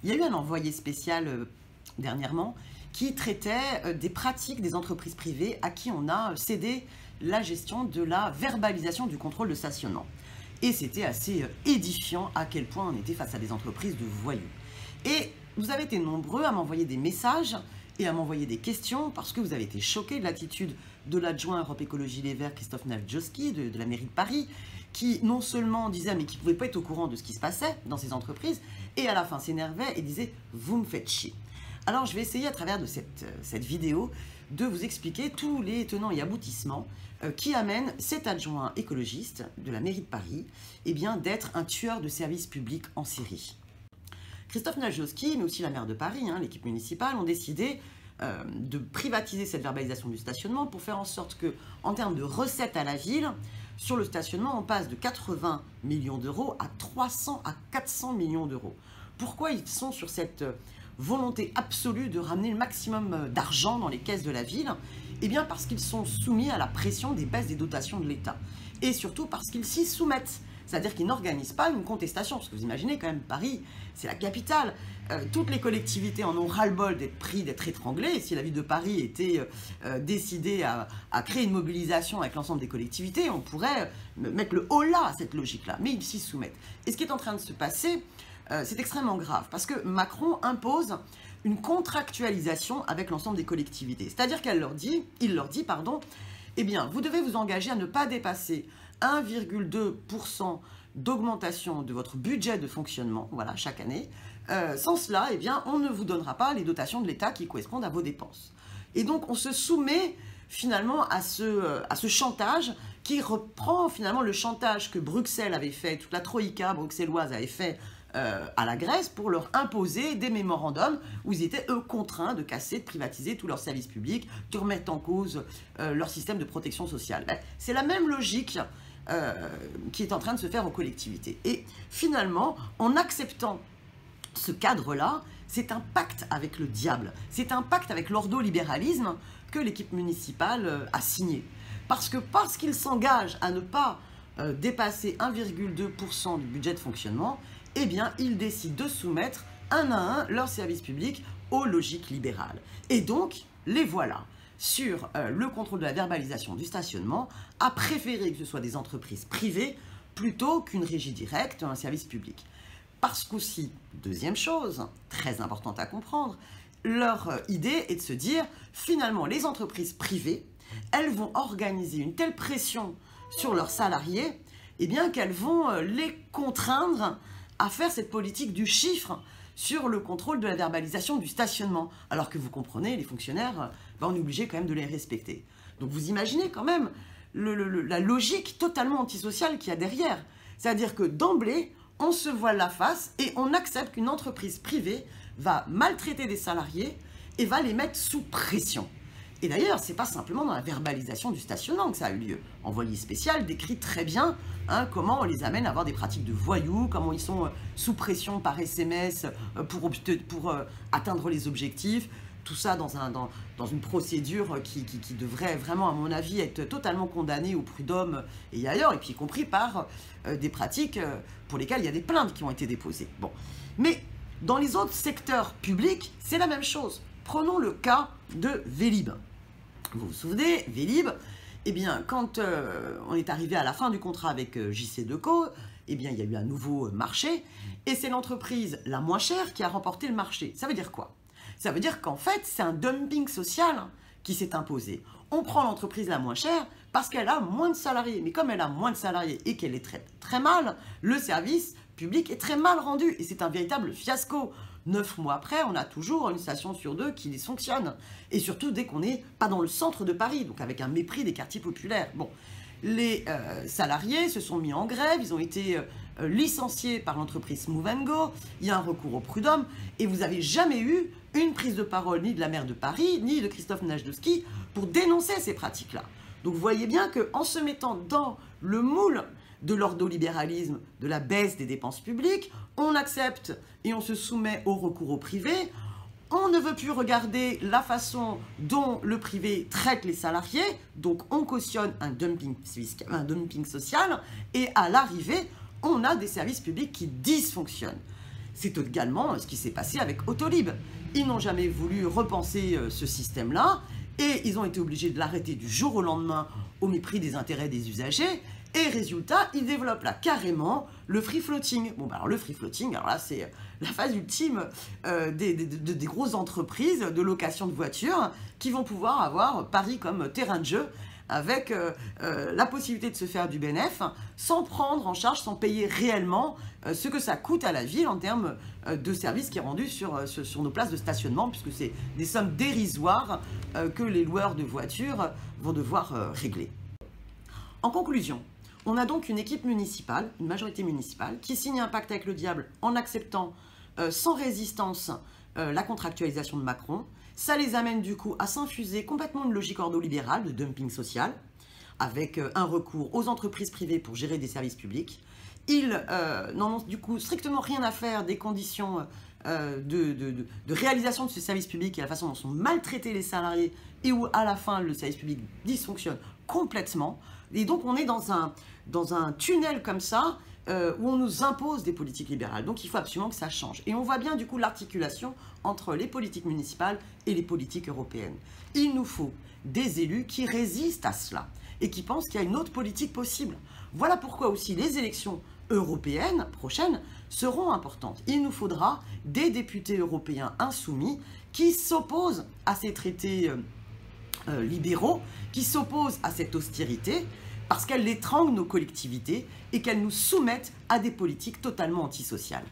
Il y a eu un envoyé spécial dernièrement qui traitait des pratiques des entreprises privées à qui on a cédé la gestion de la verbalisation du contrôle de stationnement. Et c'était assez édifiant à quel point on était face à des entreprises de voyous. Et vous avez été nombreux à m'envoyer des messages et à m'envoyer des questions parce que vous avez été choqués de l'attitude de l'adjoint Europe Écologie Les Verts, Christophe Najewski, de la mairie de Paris, qui non seulement disait mais qui ne pouvait pas être au courant de ce qui se passait dans ces entreprises, et à la fin s'énervait et disait « vous me faites chier ». Alors je vais essayer à travers de cette vidéo de vous expliquer tous les tenants et aboutissements qui amènent cet adjoint écologiste de la mairie de Paris d'être un tueur de services publics en série. Christophe Najewski, mais aussi la maire de Paris, l'équipe municipale, ont décidé de privatiser cette verbalisation du stationnement pour faire en sorte que, en termes de recettes à la ville, sur le stationnement, on passe de 80 millions d'euros à 300 à 400 millions d'euros. Pourquoi ils sont sur cette volonté absolue de ramener le maximum d'argent dans les caisses de la ville? Eh bien parce qu'ils sont soumis à la pression des baisses des dotations de l'État. Et surtout parce qu'ils s'y soumettent. C'est-à-dire qu'ils n'organisent pas une contestation. Parce que vous imaginez quand même, Paris, c'est la capitale. Toutes les collectivités en ont ras-le-bol d'être étranglées. Et si la ville de Paris était décidée à créer une mobilisation avec l'ensemble des collectivités, on pourrait mettre le holà à cette logique-là. Mais ils s'y soumettent. Et ce qui est en train de se passer, c'est extrêmement grave. Parce que Macron impose une contractualisation avec l'ensemble des collectivités. C'est-à-dire qu'il leur dit, eh bien, vous devez vous engager à ne pas dépasser 1,2% d'augmentation de votre budget de fonctionnement, voilà, chaque année. Sans cela, eh bien, on ne vous donnera pas les dotations de l'État qui correspondent à vos dépenses. Et donc, on se soumet finalement à ce chantage qui reprend finalement le chantage que Bruxelles avait fait, toute la troïka bruxelloise avait fait à la Grèce pour leur imposer des mémorandums où ils étaient, eux, contraints de casser, de privatiser tous leurs services publics, de remettre en cause leur système de protection sociale. C'est la même logique qui est en train de se faire aux collectivités. Et finalement, en acceptant ce cadre-là, c'est un pacte avec le diable. C'est un pacte avec l'ordolibéralisme que l'équipe municipale a signé. Parce qu'ils s'engagent à ne pas dépasser 1,2% du budget de fonctionnement, eh bien, ils décident de soumettre un à un leurs services publics aux logiques libérales. Et donc, les voilà sur le contrôle de la verbalisation du stationnement, à préférer que ce soit des entreprises privées plutôt qu'une régie directe, un service public. Parce qu'aussi, deuxième chose, très importante à comprendre, leur idée est de se dire, finalement, les entreprises privées, elles vont organiser une telle pression sur leurs salariés, eh bien qu'elles vont les contraindre à faire cette politique du chiffre sur le contrôle de la verbalisation du stationnement. Alors que vous comprenez, les fonctionnaires, on est obligé quand même de les respecter. Donc vous imaginez quand même la logique totalement antisociale qu'il y a derrière. C'est-à-dire que d'emblée, on se voile la face et on accepte qu'une entreprise privée va maltraiter des salariés et va les mettre sous pression. Et d'ailleurs, ce n'est pas simplement dans la verbalisation du stationnement que ça a eu lieu. Envoyé spécial décrit très bien comment on les amène à avoir des pratiques de voyous, comment ils sont sous pression par SMS pour atteindre les objectifs. Tout ça dans une procédure qui devrait vraiment, à mon avis, être totalement condamnée au prud'homme et ailleurs, et puis y compris par des pratiques pour lesquelles il y a des plaintes qui ont été déposées. Bon. Mais dans les autres secteurs publics, c'est la même chose. Prenons le cas de Vélib'. Vous vous souvenez, Vélib', eh bien, quand on est arrivé à la fin du contrat avec JCDecaux, eh bien, il y a eu un nouveau marché, et c'est l'entreprise la moins chère qui a remporté le marché. Ça veut dire quoi? Ça veut dire qu'en fait, c'est un dumping social qui s'est imposé. On prend l'entreprise la moins chère parce qu'elle a moins de salariés. Mais comme elle a moins de salariés et qu'elle est très, très mal, le service public est très mal rendu. Et c'est un véritable fiasco. 9 mois après, on a toujours une station sur 2 qui dysfonctionne. Et surtout dès qu'on n'est pas dans le centre de Paris, donc avec un mépris des quartiers populaires. Bon, les salariés se sont mis en grève, ils ont été licenciés par l'entreprise Move & Go, il y a un recours au prud'homme, et vous n'avez jamais eu une prise de parole ni de la maire de Paris, ni de Christophe Najewski pour dénoncer ces pratiques-là. Donc vous voyez bien qu'en se mettant dans le moule de l'ordolibéralisme, de la baisse des dépenses publiques, on accepte et on se soumet au recours au privé. On ne veut plus regarder la façon dont le privé traite les salariés, donc on cautionne un dumping social, et à l'arrivée, on a des services publics qui dysfonctionnent. C'est également ce qui s'est passé avec Autolib. Ils n'ont jamais voulu repenser ce système-là et ils ont été obligés de l'arrêter du jour au lendemain au mépris des intérêts des usagers. Et résultat, ils développent là carrément le free floating. Bon, bah alors le free floating, alors là c'est la phase ultime des grosses entreprises de location de voitures qui vont pouvoir avoir Paris comme terrain de jeu avec la possibilité de se faire du bénéfice sans prendre en charge, sans payer réellement ce que ça coûte à la ville en termes de services qui est rendu sur nos places de stationnement, puisque c'est des sommes dérisoires que les loueurs de voitures vont devoir régler. En conclusion, on a donc une équipe municipale, une majorité municipale, qui signe un pacte avec le diable en acceptant sans résistance la contractualisation de Macron. Ça les amène du coup à s'infuser complètement une logique ordolibérale de dumping social, avec un recours aux entreprises privées pour gérer des services publics. Ils n'en ont du coup strictement rien à faire des conditions de réalisation de ce service public et la façon dont sont maltraités les salariés et où à la fin le service public dysfonctionne complètement. Et donc on est dans un tunnel comme ça où on nous impose des politiques libérales. Donc il faut absolument que ça change. Et on voit bien du coup l'articulation entre les politiques municipales et les politiques européennes. Il nous faut des élus qui résistent à cela et qui pensent qu'il y a une autre politique possible. Voilà pourquoi aussi les élections européennes prochaines seront importantes. Il nous faudra des députés européens insoumis qui s'opposent à ces traités libéraux, qui s'opposent à cette austérité, parce qu'elles étranglent nos collectivités et qu'elles nous soumettent à des politiques totalement antisociales.